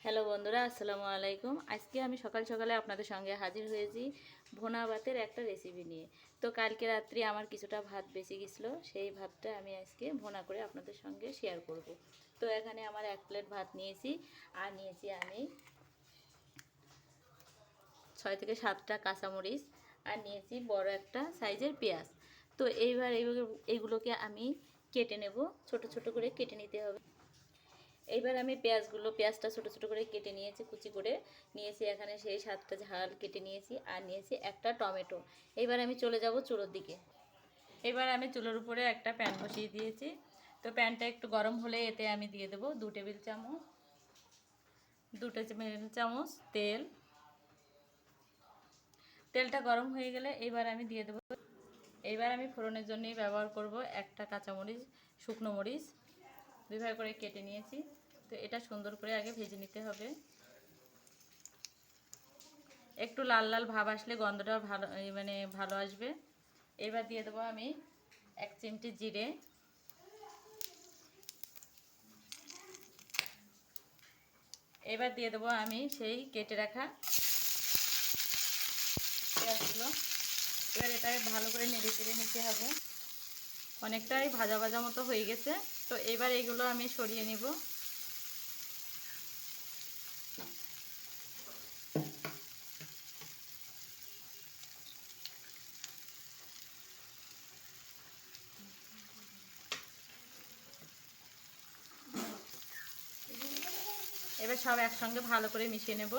Hello বন্ধুরা, আসসালামু আলাইকুম। আজকে আমি সকাল সকালে আপনাদের সঙ্গে হাজির হয়েছি ভুনা ভাতের একটা রেসিপি নিয়ে। তো কালকে রাত্রি আমার কিছুটা ভাত বেঁচে গেছিলো, সেই ভাতটা আমি আজকে ভুনা করে আপনাদের সঙ্গে শেয়ার করব। তো এখানে আমার 1 প্লেট ভাত নিয়েছি, আর নিয়েছি আমি 6 থেকে 7টা কাঁচামরিচ, আর নিয়েছি বড় একটা সাইজের পেঁয়াজ। তো এইগুলোকে আমি কেটে নেব, ছোট ছোট করে কেটে নিতে হবে। এইবার আমি পেঁয়াজটা ছোট ছোট করে কেটে নিয়েছি, কুচি করে নিয়েছি। এখানে সেই 7টা ঝাল কেটে নিয়েছি, আর নিয়েছি একটা টমেটো। এইবার আমি চলে যাব চুলোর দিকে। এবার আমি চুলোর উপরে একটা প্যান বসিয়ে দিয়েছি। তো প্যানটা একটু গরম হলে এতে আমি দিয়ে দেবো 2 টেবিল চামচ তেল। তেলটা গরম হয়ে গেলে এবার আমি দিয়ে দেবো, এইবার আমি ফোড়নের জন্যই ব্যবহার করব একটা কাঁচামরিচ, শুকনো মরিচ 2 ভাগ করে কেটে নিয়েছি। তো এটা সুন্দর করে আগে ভেজে নিতে হবে। একটু লাল লাল ভাব আসলে গন্ধটা ভালো আসবে। এবার দিয়ে দেবো আমি 1 চিমটি জিরে, এবার দিয়ে দেবো আমি সেই কেটে রাখা পেঁয়াজগুলো। এবার এটাকে ভালো করে নেড়ে চেড়ে নিতে হবে। অনেকটাই ভাজা ভাজা মতো হয়ে গেছে। তো এবার এগুলো আমি সরিয়ে নিব। এবার সব একসঙ্গে ভালো করে মিশিয়ে নেব।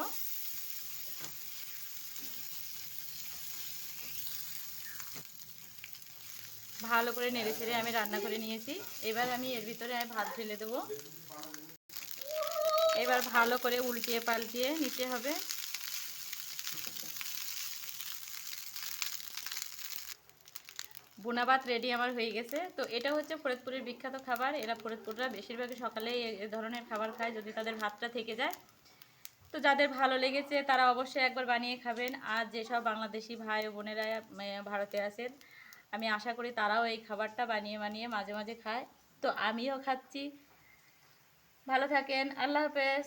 ভালো করে নেড়ে ছেড়ে আমি রান্না করে নিয়েছি। এবার আমি এর ভিতরে ভাত ঢেলে দেবো। এবার ভালো করে উল্টিয়ে পাল্টিয়ে নিতে হবে। ভুনা ভাত রেডি আমার হয়ে গেছে। তো এটা হচ্ছে ফরিদপুরের বিখ্যাত খাবার। এরা ফরিদপুররা বেশিরভাগই সকালেই এ ধরনের খাবার খায় যদি তাদের ভাতটা থেকে যায়। তো যাদের ভালো লেগেছে তারা অবশ্যই একবার বানিয়ে খাবেন। আর যেসব বাংলাদেশি ভাই ও বোনেরা ভারতে আছেন, আমি আশা করি তারাও এই খাবারটা বানিয়ে বানিয়ে মাঝে মাঝে খায়। তো আমিও খাচ্ছি। ভালো থাকেন, আল্লাহ হাফেজ।